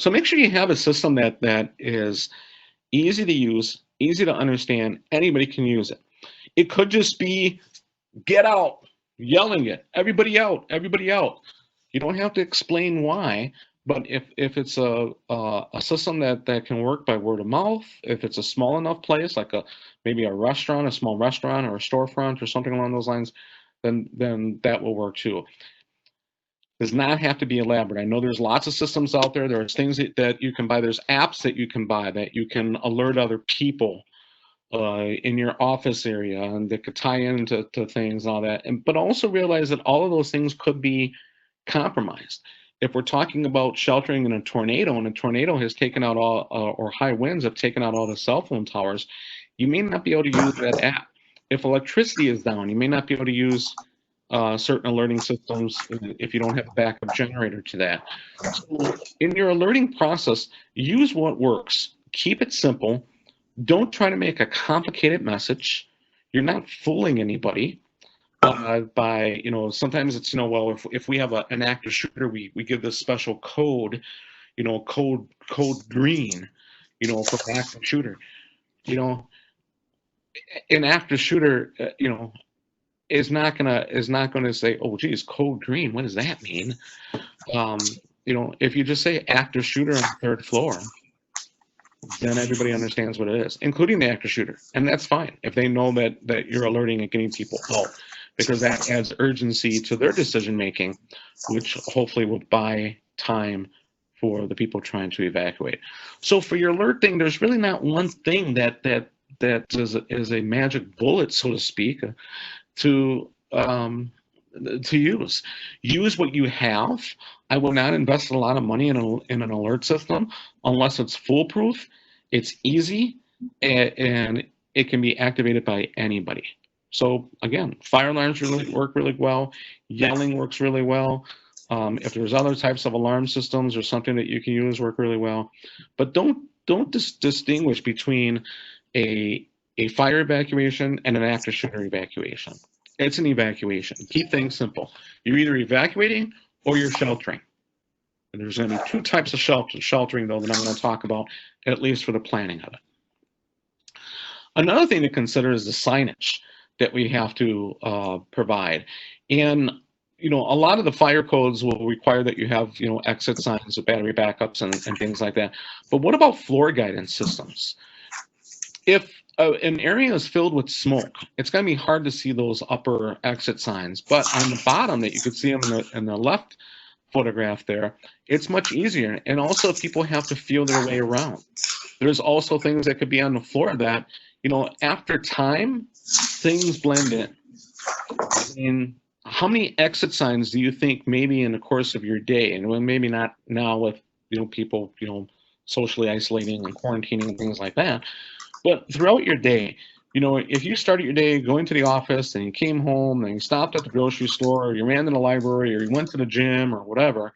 So make sure you have a system that is easy to use, easy to understand. Anybody can use it. It could just be get out, yelling it, everybody out, everybody out. You don't have to explain why, but if it's a system that can work by word of mouth, if it's a small enough place like maybe a restaurant, a small restaurant or a storefront or something along those lines, then that will work too. Does not have to be elaborate. I know there's lots of systems out there. There's things that you can buy. There's apps that you can buy that you can alert other people in your office area, and that could tie into things and all that. But also realize that all of those things could be compromised. If we're talking about sheltering in a tornado, and a tornado has taken out all, or high winds have taken out all the cell phone towers, you may not be able to use that app. If electricity is down, you may not be able to use certain alerting systems if you don't have a backup generator to that. So in your alerting process, use what works. Keep it simple. Don't try to make a complicated message. You're not fooling anybody by, sometimes it's, well, if we have an active shooter, we give this special code, code green, for active shooter. An active shooter, is not gonna say, oh geez, code green, what does that mean? If you just say active shooter on the third floor, then everybody understands what it is, including the active shooter, and that's fine if they know that you're alerting and getting people out, because that adds urgency to their decision making, which hopefully will buy time for the people trying to evacuate. So for your alert thing, there's really not one thing that is a magic bullet, so to speak, to use. Use what you have. I will not invest a lot of money in an alert system unless it's foolproof, it's easy, and it can be activated by anybody. So again, fire alarms work really well. Yelling works really well. If there's other types of alarm systems or something that you can use, work really well. But don't distinguish between a fire evacuation and an active shooter evacuation. It's an evacuation. Keep things simple. You're either evacuating or you're sheltering. And there's going to be two types of sheltering, though, that I'm going to talk about, at least for the planning of it. Another thing to consider is the signage that we have to provide. And, a lot of the fire codes will require that you have, exit signs with battery backups and things like that. But what about floor guidance systems? If an area is filled with smoke, it's going to be hard to see those upper exit signs. But on the bottom, that you could see them in the left photograph there, it's much easier. And also, people have to feel their way around. There's also things that could be on the floor that, after time, things blend in. And how many exit signs do you think maybe in the course of your day, and maybe not now with, people, socially isolating and quarantining and things like that, but throughout your day, if you started your day going to the office and you came home and you stopped at the grocery store, or you ran to the library, or you went to the gym or whatever,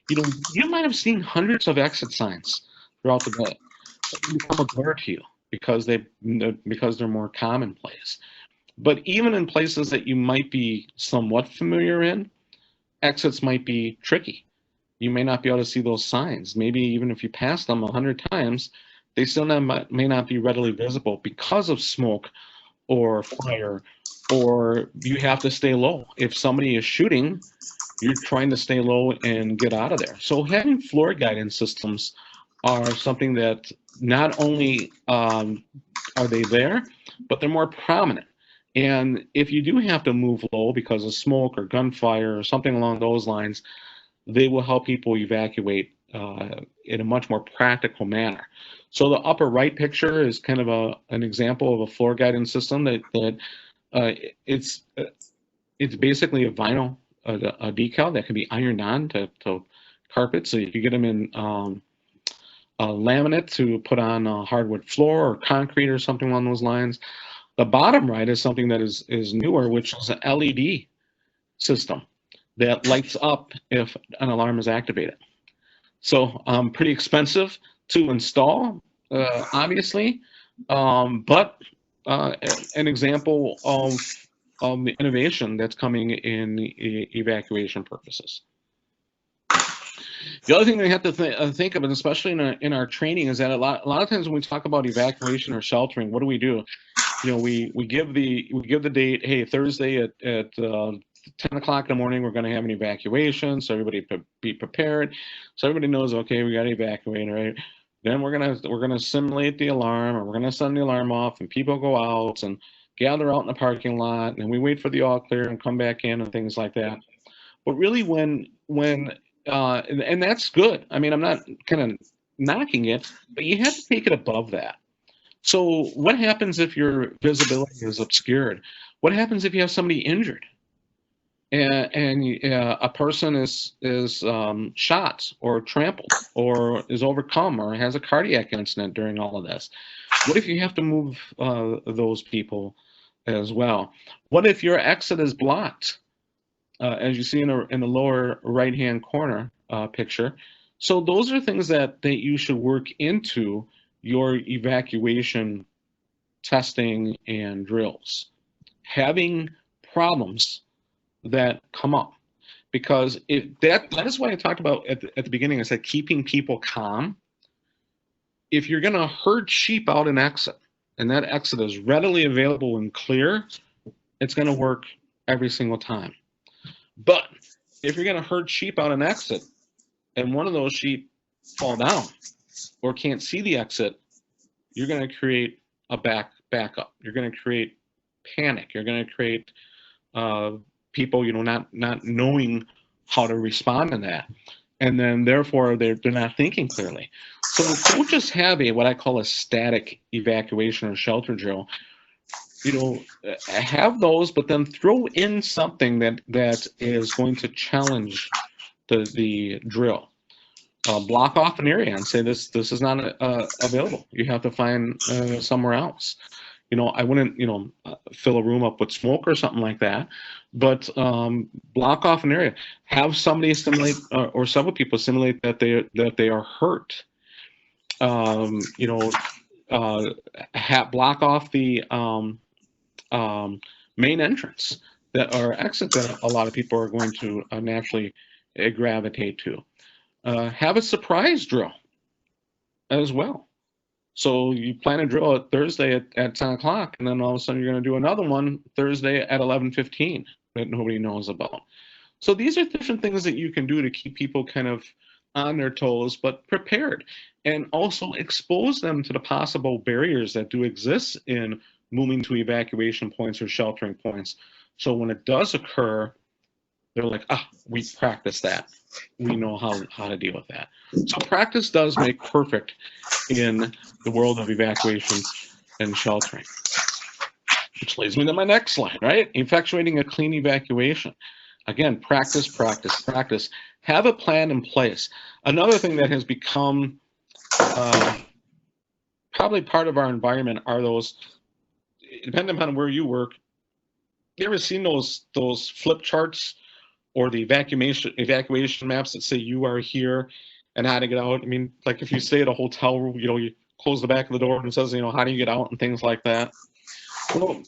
you might have seen hundreds of exit signs throughout the day. They become a blur to you because they're more commonplace. But even in places that you might be somewhat familiar in, exits might be tricky. You may not be able to see those signs. Maybe even if you pass them 100 times, they still may not be readily visible because of smoke or fire, or you have to stay low. If somebody is shooting, you're trying to stay low and get out of there. So having floor guidance systems are something that not only are they there, but they're more prominent. And if you do have to move low because of smoke or gunfire or something along those lines, they will help people evacuate in a much more practical manner. So the upper right picture is kind of an example of a floor guidance system that it's basically a vinyl a decal that can be ironed on to carpet. So if you get them in laminate to put on a hardwood floor or concrete or something along those lines. The bottom right is something that is newer, which is an LED system that lights up if an alarm is activated. So pretty expensive to install, obviously, but an example of the innovation that's coming in evacuation purposes. The other thing we have to think of, and especially in our training, is that a lot of times when we talk about evacuation or sheltering, what do? We give the date. Hey, Thursday at 10 o'clock in the morning, we're going to have an evacuation, so everybody be prepared, so everybody knows. Okay, we got to evacuate, right? Then we're gonna simulate the alarm, or we're gonna send the alarm off, and people go out and gather out in the parking lot, and we wait for the all clear and come back in and things like that. But really, and that's good. I mean, I'm not kind of knocking it, but you have to take it above that. So, what happens if your visibility is obscured? What happens if you have somebody injured and a person is shot or trampled or is overcome or has a cardiac incident during all of this? What if you have to move those people as well? What if your exit is blocked, as you see in the lower right-hand corner picture? So those are things that you should work into your evacuation testing and drills. Having problems that come up, because that is why I talked about at the beginning. I said keeping people calm. If you're going to herd sheep out an exit, and that exit is readily available and clear, it's going to work every single time. But if you're going to herd sheep out an exit, and one of those sheep fall down or can't see the exit, you're going to create a backup. You're going to create panic. You're going to create people, not knowing how to respond to that, and then therefore they're not thinking clearly. So don't just have what I call a static evacuation or shelter drill. Have those, but then throw in something that is going to challenge the drill. Block off an area and say this is not available. You have to find somewhere else. I wouldn't fill a room up with smoke or something like that, but block off an area. Have somebody simulate or several people simulate that they are hurt. Block off the main entrance or exit that a lot of people are going to naturally gravitate to. Have a surprise drill as well. So you plan a drill at Thursday at 10 o'clock, and then all of a sudden you're going to do another one Thursday at 11:15 that nobody knows about. So these are different things that you can do to keep people kind of on their toes, but prepared, and also expose them to the possible barriers that do exist in moving to evacuation points or sheltering points. So when it does occur, they're like, we practiced that. We know how to deal with that. So practice does make perfect in the world of evacuation and sheltering. Which leads me to my next slide, right? Effectuating a clean evacuation. Again, practice, practice, practice. Have a plan in place. Another thing that has become probably part of our environment are those, depending upon where you work, you ever seen those flip charts or the evacuation maps that say you are here and how to get out? I mean, like if you stay at a hotel room, you close the back of the door and it says, how do you get out and things like that. Well,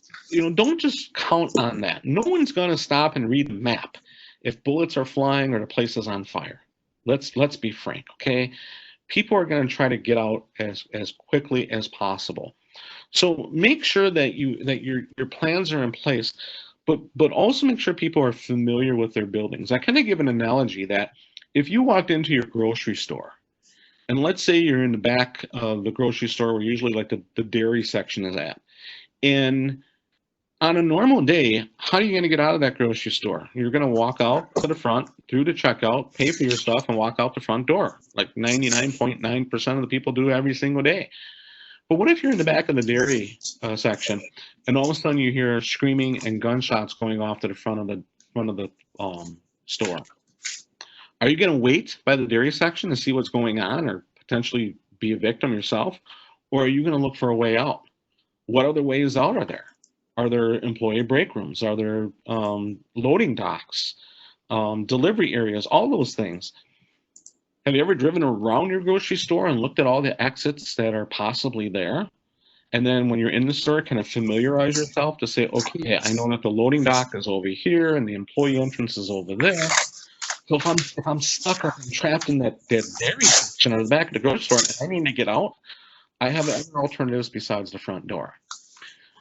don't just count on that. No one's going to stop and read the map if bullets are flying or the place is on fire. Let's be frank, okay? People are going to try to get out as quickly as possible. So make sure that your plans are in place, but also make sure people are familiar with their buildings. I kind of give an analogy that if you walked into your grocery store, and let's say you're in the back of the grocery store where usually like the dairy section is at, and on a normal day, how are you going to get out of that grocery store? You're going to walk out to the front, through the checkout, pay for your stuff, and walk out the front door, like 99.9% of the people do every single day. But what if you're in the back of the dairy section, and all of a sudden you hear screaming and gunshots going off to the front of the store? Are you going to wait by the dairy section to see what's going on, or potentially be a victim yourself, or are you going to look for a way out? What other ways out are there? Are there employee break rooms? Are there loading docks, delivery areas, all those things? Have you ever driven around your grocery store and looked at all the exits that are possibly there? And then when you're in the store, kind of familiarize yourself to say, okay, I know that the loading dock is over here and the employee entrance is over there. So if I'm stuck or I'm trapped in that dairy section or the back of the grocery store and I need to get out, I have other alternatives besides the front door.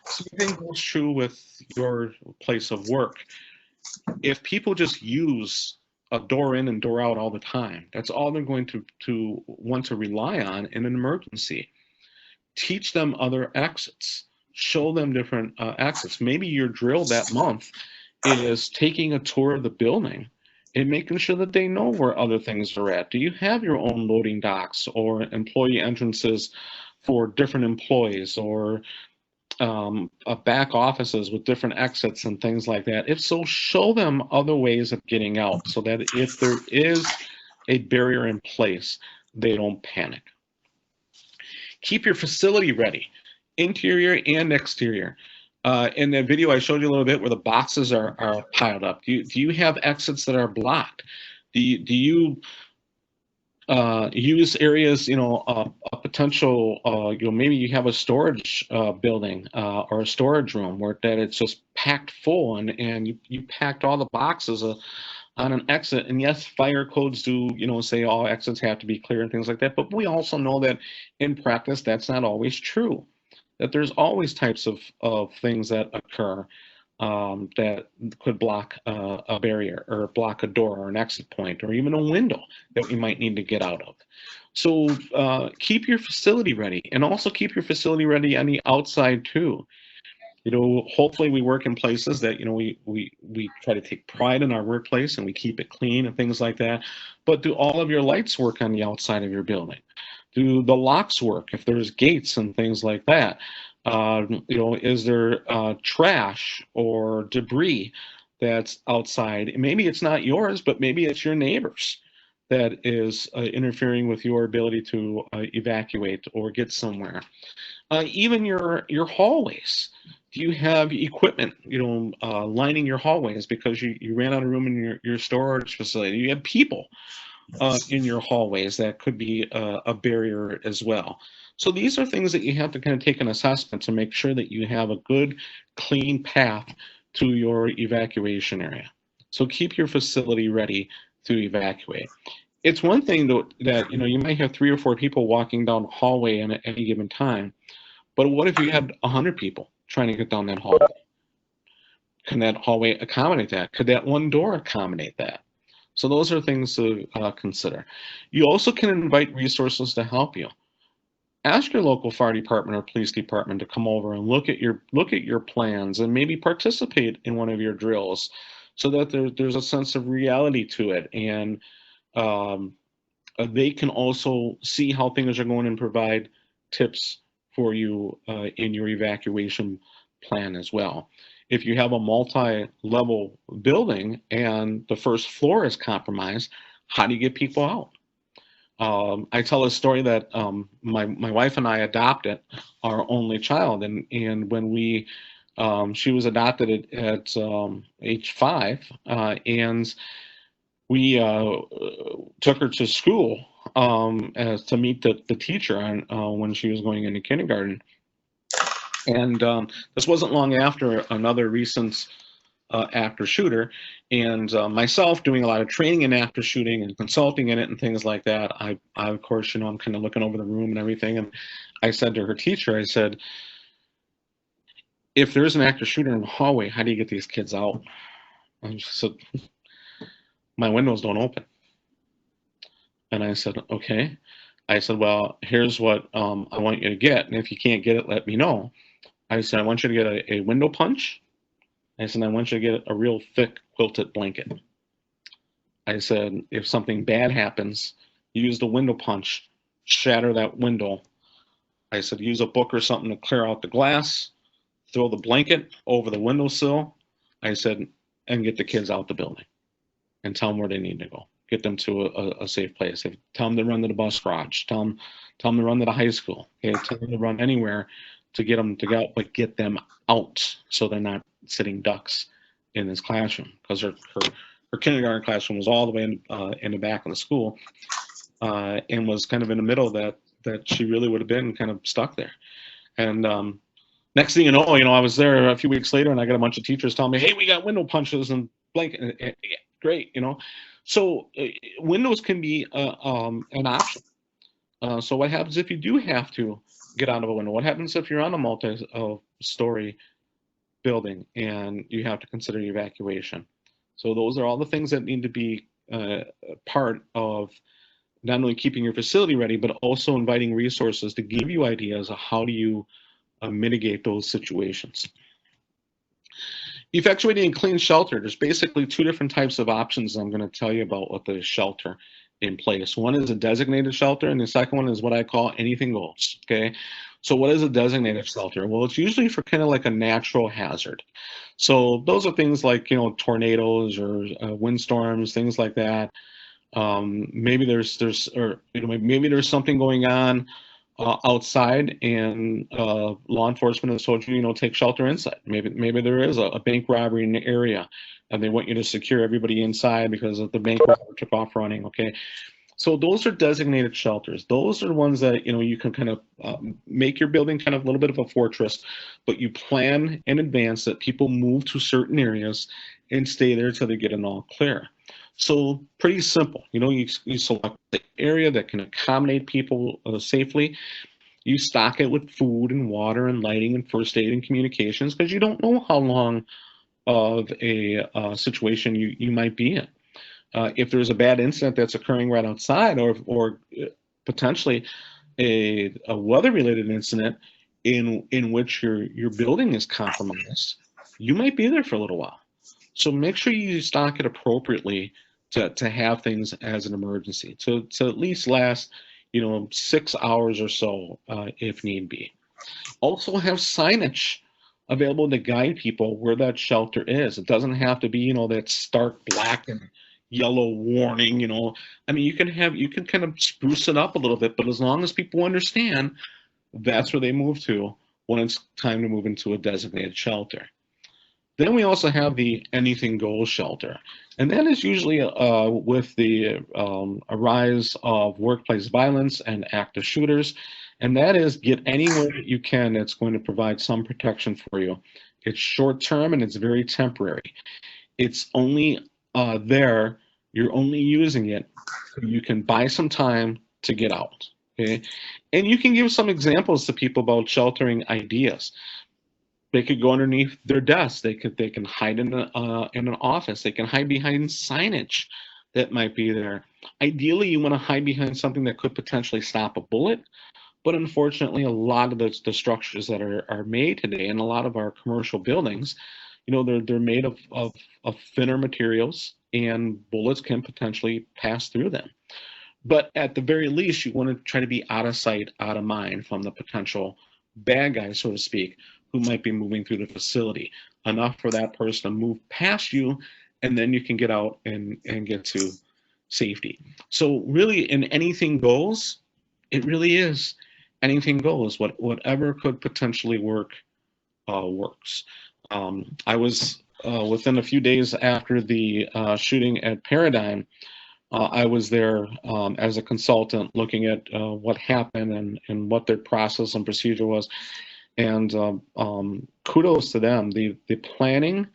Same thing goes true with your place of work. If people just use a door in and door out all the time, that's all they're going to want to rely on in an emergency. Teach them other exits. Show them different exits. Maybe your drill that month is taking a tour of the building and making sure that they know where other things are at. Do you have your own loading docks or employee entrances for different employees, or back offices with different exits and things like that? If so, show them other ways of getting out so that if there is a barrier in place, they don't panic. Keep your facility ready, interior and exterior. In the video, I showed you a little bit where the boxes are piled up. Do you have exits that are blocked? Do you use areas, a potential, maybe you have a storage building or a storage room where that it's just packed full, and you packed all the boxes on an exit. And yes, fire codes do, say all exits have to be clear and things like that. But we also know that in practice, that's not always true. That there's always types of things that occur that could block a barrier or block a door or an exit point or even a window that we might need to get out of. So keep your facility ready, and also keep your facility ready on the outside too. Hopefully we work in places that, we try to take pride in our workplace and we keep it clean and things like that. But do all of your lights work on the outside of your building? Do the locks work if there's gates and things like that? Is there trash or debris that's outside? Maybe it's not yours, but maybe it's your neighbor's that is interfering with your ability to evacuate or get somewhere. Even your hallways. Do you have equipment, lining your hallways because you ran out of room in your storage facility? You have people in your hallways that could be a barrier as well. So these are things that you have to kind of take an assessment to make sure that you have a good, clean path to your evacuation area. So keep your facility ready to evacuate. It's one thing that you might have 3 or 4 people walking down the hallway at any given time, but what if you had 100 people trying to get down that hallway? Can that hallway accommodate that? Could that one door accommodate that? So those are things to consider. You also can invite resources to help you. Ask your local fire department or police department to come over and look at your plans and maybe participate in one of your drills, so that there's a sense of reality to it, and they can also see how things are going and provide tips for you in your evacuation plan as well. If you have a multi-level building and the first floor is compromised, how do you get people out? I tell a story that my wife and I adopted our only child, and when she was adopted at age 5, and we took her to school to meet the teacher when she was going into kindergarten. And this wasn't long after another recent active shooter, and myself doing a lot of training in active shooting and consulting in it and things like that. I of course, I'm kind of looking over the room and everything, and I said to her teacher, I said, if there's an active shooter in the hallway, how do you get these kids out? And she said, my windows don't open. And I said, okay. I said, well, here's what I want you to get, and if you can't get it, let me know. I said, I want you to get a window punch. I said, I want you to get a real thick quilted blanket. I said, if something bad happens, use the window punch, shatter that window. I said, use a book or something to clear out the glass, throw the blanket over the windowsill. I said, and get the kids out the building and tell them where they need to go. Get them to a safe place. Tell them to run to the bus garage. Tell them to run to the high school. Okay? Tell them to run anywhere to get them to go, but get them out so they're not sitting ducks in this classroom, because her kindergarten classroom was all the way in the back of the school, and was kind of in the middle that she really would have been kind of stuck there. And next thing you know, I was there a few weeks later, and I got a bunch of teachers telling me, "Hey, we got window punches and blanket." Great, So windows can be an option. So what happens if you do have to get out of a window? What happens if you're on a multi-story building and you have to consider evacuation? So those are all the things that need to be part of not only keeping your facility ready, but also inviting resources to give you ideas of how do you mitigate those situations. Effectuating a clean shelter, there's basically two different types of options I'm going to tell you about with the shelter in place. One is a designated shelter, and the second one is what I call anything goes. Okay, so what is a designated shelter? Well, it's usually for kind of like a natural hazard. So those are things like, you know, tornadoes or windstorms, things like that. Maybe or you know, maybe there's something going on outside, and law enforcement has told you, you know, take shelter inside. Maybe there is a bank robbery in the area, and they want you to secure everybody inside because the bank robber took off running. Okay, so those are designated shelters. Those are ones that, you know, you can kind of make your building kind of a little bit of a fortress, but you plan in advance that people move to certain areas and stay there till they get an all clear. So pretty simple. You know, you select the area that can accommodate people safely. You stock it with food and water and lighting and first aid and communications, because you don't know how long of a situation you might be in. If there's a bad incident that's occurring right outside, or potentially a weather-related incident in which your building is compromised, you might be there for a little while. So make sure you stock it appropriately to have things as an emergency, to at least last, you know, 6 hours or so if need be. Also have signage available to guide people where that shelter is. It doesn't have to be, you know, that stark black and yellow warning, you know. I mean, you can kind of spruce it up a little bit, but as long as people understand, that's where they move to when it's time to move into a designated shelter. Then we also have the anything goes shelter, and that is usually with the a rise of workplace violence and active shooters, and that is get anywhere that you can that's going to provide some protection for you. It's short term and it's very temporary. It's only there, you're only using it so you can buy some time to get out. Okay, and you can give some examples to people about sheltering ideas. They could go underneath their desk. They can hide in an office. They can hide behind signage that might be there. Ideally, you want to hide behind something that could potentially stop a bullet. But unfortunately, a lot of the structures that are made today, and a lot of our commercial buildings, you know, they're made of thinner materials, and bullets can potentially pass through them. But at the very least, you want to try to be out of sight, out of mind from the potential bad guy, so to speak, who might be moving through the facility. Enough for that person to move past you, and then you can get out and get to safety. So really, in anything goes, it really is anything goes. Whatever could potentially work works. I was within a few days after the shooting at Paradigm. I was there as a consultant looking at what happened and what their process and procedure was. And kudos to them. The planning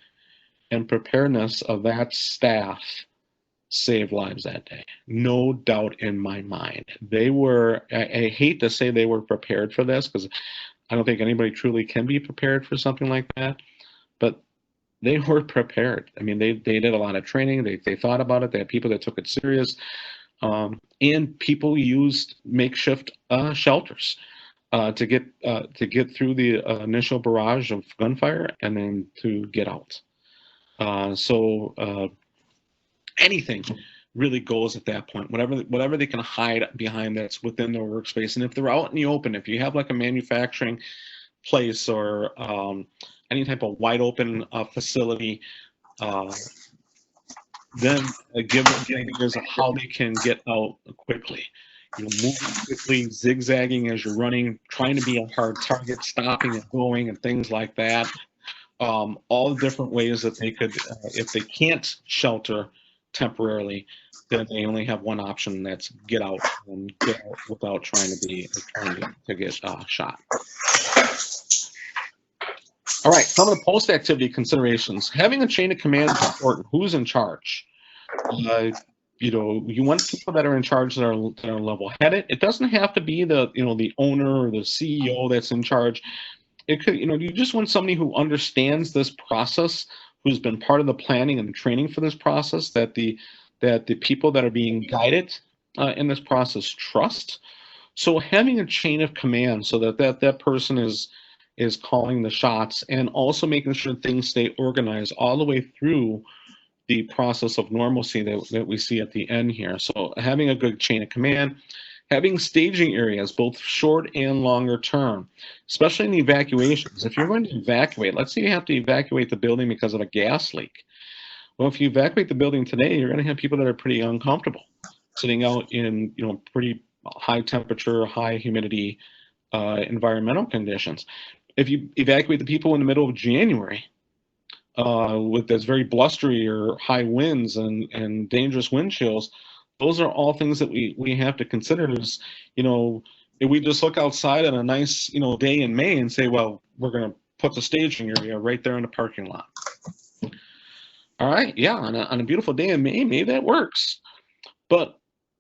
and preparedness of that staff saved lives that day. No doubt in my mind. They were, I hate to say they were prepared for this, because I don't think anybody truly can be prepared for something like that. But they were prepared. I mean, they did a lot of training. They thought about it. They had people that took it serious, and people used makeshift shelters to get through the initial barrage of gunfire and then to get out. So anything really goes at that point. Whatever they can hide behind that's within their workspace, and if they're out in the open, if you have like a manufacturing place or any type of wide open facility, then give them ideas of how they can get out quickly. You know, moving quickly, zigzagging as you're running, trying to be a hard target, stopping and going, and things like that. All the different ways that they could, if they can't shelter temporarily, then they only have one option, and that's get out, and get out without trying to get shot. All right, some of the post-activity considerations. Having a chain of command is important. Who's in charge? You want people that are in charge that are level-headed. It doesn't have to be the owner or the CEO that's in charge. It could, you just want somebody who understands this process, who's been part of the planning and training for this process, that the people that are being guided in this process trust. So having a chain of command so that person is calling the shots, and also making sure things stay organized all the way through the process of normalcy that we see at the end here. So having a good chain of command, having staging areas, both short and longer term, especially in the evacuations. If you're going to evacuate, let's say you have to evacuate the building because of a gas leak. Well, if you evacuate the building today, you're going to have people that are pretty uncomfortable sitting out in pretty high temperature, high humidity environmental conditions. If you evacuate the people in the middle of January, with this very blustery or high winds and dangerous wind chills, those are all things that we have to consider. Is if we just look outside on a nice day in May and say, well, we're going to put the staging area right there in the parking lot. All right, yeah, on a beautiful day in May, maybe that works. But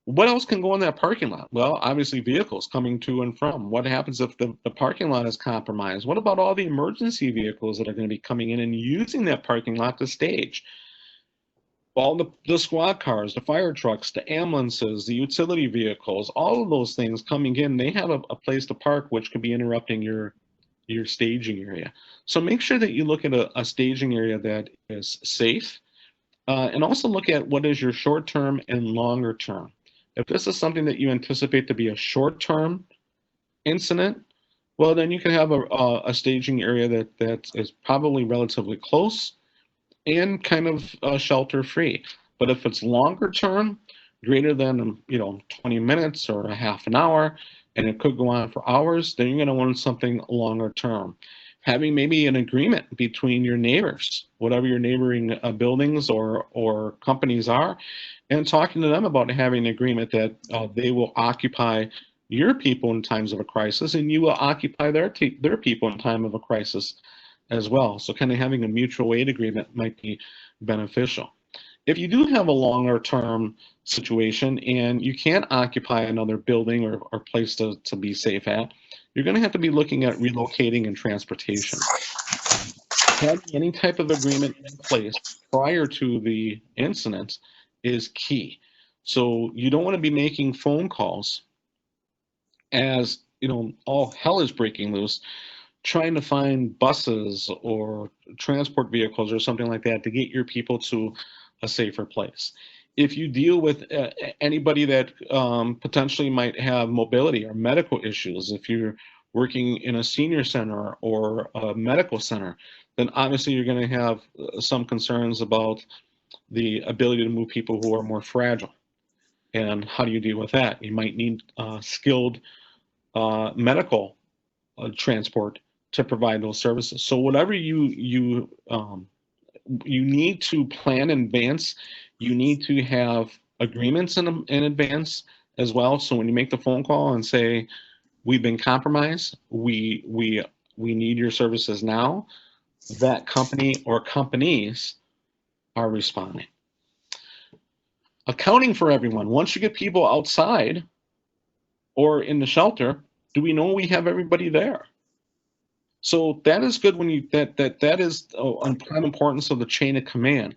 what else can go in that parking lot? Well, obviously vehicles coming to and from. What happens if the parking lot is compromised? What about all the emergency vehicles that are going to be coming in and using that parking lot to stage? All the squad cars, the fire trucks, the ambulances, the utility vehicles, all of those things coming in, they have a place to park, which could be interrupting your staging area. So make sure that you look at a staging area that is safe, and also look at what is your short-term and longer term. If this is something that you anticipate to be a short-term incident, well, then you can have a staging area that is probably relatively close and kind of shelter-free. But if it's longer term, greater than 20 minutes or a half an hour, and it could go on for hours, then you're going to want something longer term. Having maybe an agreement between your neighbors, whatever your neighboring buildings or companies are, and talking to them about having an agreement that they will occupy your people in times of a crisis, and you will occupy their people in time of a crisis as well. So kind of having a mutual aid agreement might be beneficial. If you do have a longer term situation and you can't occupy another building or place to be safe at, you're going to have to be looking at relocating and transportation. Having any type of agreement in place prior to the incident is key. So you don't want to be making phone calls as all hell is breaking loose, trying to find buses or transport vehicles or something like that to get your people to a safer place. If you deal with anybody that potentially might have mobility or medical issues, if you're working in a senior center or a medical center, then obviously you're going to have some concerns about the ability to move people who are more fragile. And how do you deal with that? You might need skilled medical transport to provide those services. So whatever you need to plan in advance, you need to have agreements in advance as well. So when you make the phone call and say, we've been compromised, we need your services now, that company or companies are responding. Accounting for everyone. Once you get people outside or in the shelter, do we know we have everybody there? So that is good when that is on prime importance of the chain of command.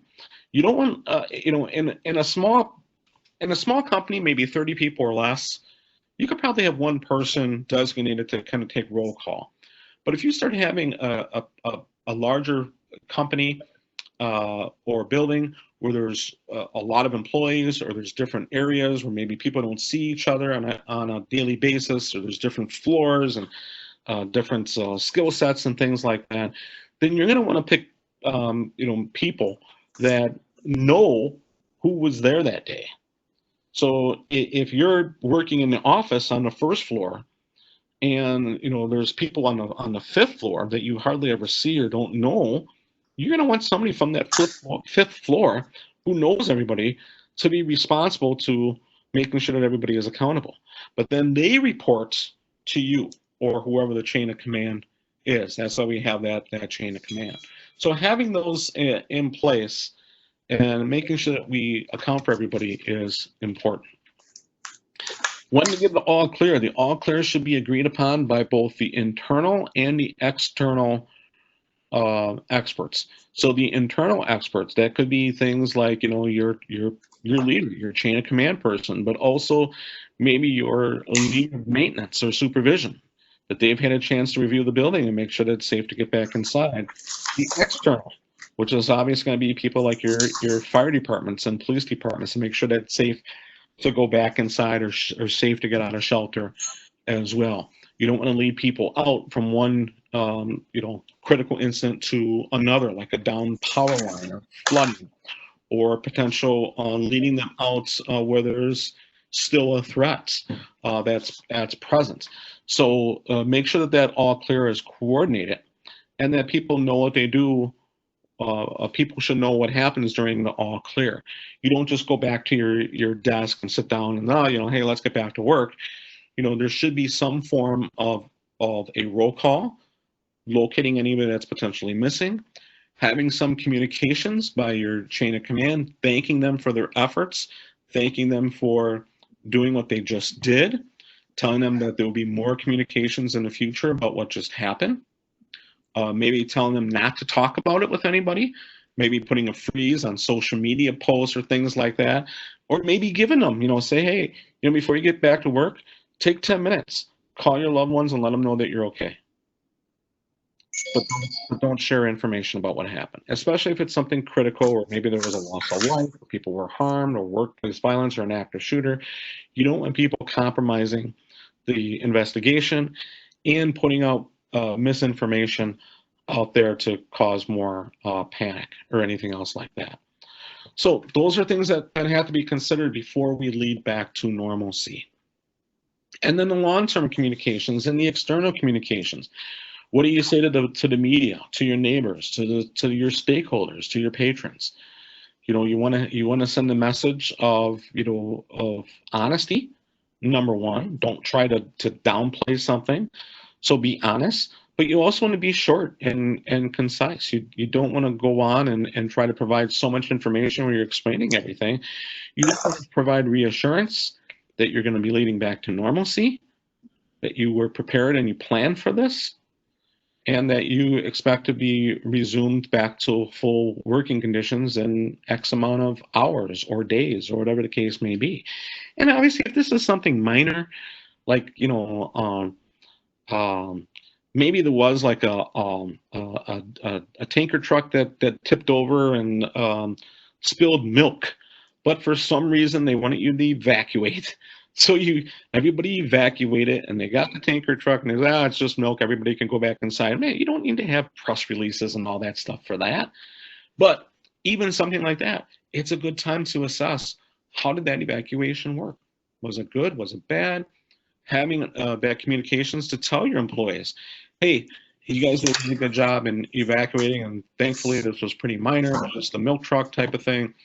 You don't want in a small company, maybe 30 people or less, you could probably have one person designated to kind of take roll call. But if you start having a larger company or building where there's a lot of employees, or there's different areas where maybe people don't see each other on a daily basis, or there's different floors and different skill sets and things like that, then you're going to want to pick people that know who was there that day. So if you're working in the office on the first floor, and there's people on the fifth floor that you hardly ever see or don't know, you're going to want somebody from that fifth floor who knows everybody to be responsible to making sure that everybody is accountable. But then they report to you or whoever the chain of command is. That's why we have that chain of command. So having those in place and making sure that we account for everybody is important. When to give the all clear should be agreed upon by both the internal and the external experts. So the internal experts, that could be things like, your leader, your chain of command person, but also maybe your lead of maintenance or supervision, that they've had a chance to review the building and make sure that it's safe to get back inside. The external, which is obviously going to be people like your fire departments and police departments, to make sure that it's safe to go back inside or safe to get out of shelter as well. You don't want to lead people out from one, critical incident to another, like a down power line or flooding, or potential leading them out where there's still a threat that's present. So make sure that all clear is coordinated, and that people know what they do. People should know what happens during the all clear. You don't just go back to your desk and sit down and hey, let's get back to work. There should be some form of a roll call, locating anybody that's potentially missing, having some communications by your chain of command, thanking them for their efforts, thanking them for doing what they just did, telling them that there will be more communications in the future about what just happened, maybe telling them not to talk about it with anybody, maybe putting a freeze on social media posts or things like that, or maybe giving them, say, hey, before you get back to work, take 10 minutes, call your loved ones and let them know that you're okay. But don't share information about what happened, especially if it's something critical, or maybe there was a loss of life, or people were harmed, or workplace violence, or an active shooter. You don't want people compromising the investigation and putting out misinformation out there to cause more panic or anything else like that. So those are things that have to be considered before we lead back to normalcy. And then the long-term communications and the external communications. What do you say to the media, to your neighbors, to your stakeholders, to your patrons? You want to send a message of honesty. Number one, don't try to downplay something. So be honest, but you also want to be short and concise. You don't want to go on and try to provide so much information where you're explaining everything. You just want to provide reassurance that you're going to be leading back to normalcy, that you were prepared and you planned for this, and that you expect to be resumed back to full working conditions in X amount of hours or days or whatever the case may be. And obviously, if this is something minor, like maybe there was like a tanker truck that tipped over and spilled milk, but for some reason they wanted you to evacuate. So everybody evacuated, and they got the tanker truck, and they said, it's just milk. Everybody can go back inside. Man, you don't need to have press releases and all that stuff for that. But even something like that, it's a good time to assess, how did that evacuation work? Was it good? Was it bad? Having bad communications to tell your employees, hey, you guys did a good job in evacuating, and thankfully this was pretty minor, just a milk truck type of thing.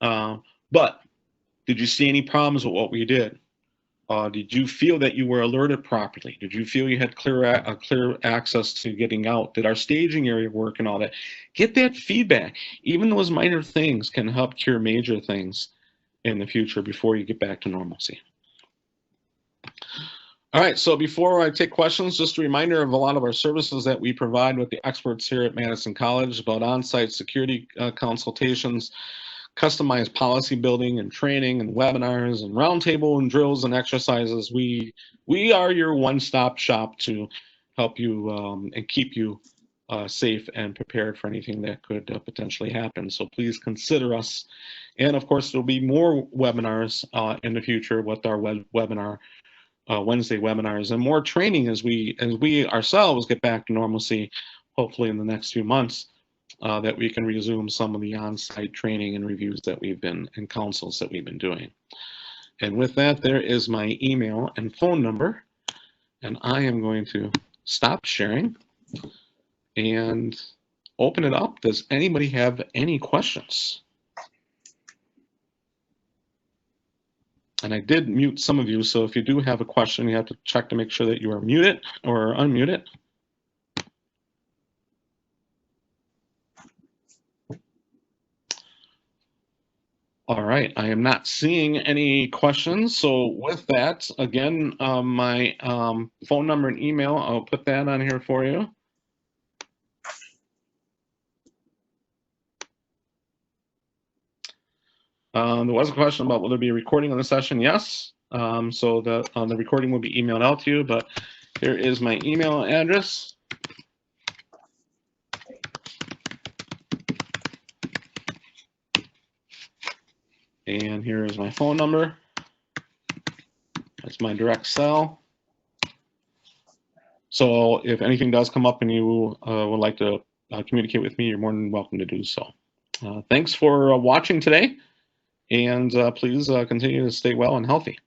But did you see any problems with what we did? Did you feel that you were alerted properly? Did you feel you had clear access to getting out? Did our staging area work and all that? Get that feedback. Even those minor things can help cure major things in the future before you get back to normalcy. All right, so before I take questions, just a reminder of a lot of our services that we provide with the experts here at Madison College about on-site security consultations, customized policy building and training and webinars and roundtable and drills and exercises. We are your one-stop shop to help you and keep you safe and prepared for anything that could potentially happen. So please consider us. And of course, there'll be more webinars in the future with our webinar Wednesday webinars, and more training as we ourselves get back to normalcy, hopefully in the next few months. That we can resume some of the on-site training and reviews that we've been, and councils that we've been doing. And with that, there is my email and phone number, and I am going to stop sharing and open it up. Does anybody have any questions? And I did mute some of you, so if you do have a question, you have to check to make sure that you are muted or unmuted. All right, I am not seeing any questions. So with that, again, my phone number and email, I'll put that on here for you. There was a question about will there be a recording of the session? Yes. So the recording will be emailed out to you, but here is my email address. And here is my phone number. That's my direct cell. So if anything does come up and you would like to communicate with me, you're more than welcome to do so. Thanks for watching today, and please continue to stay well and healthy.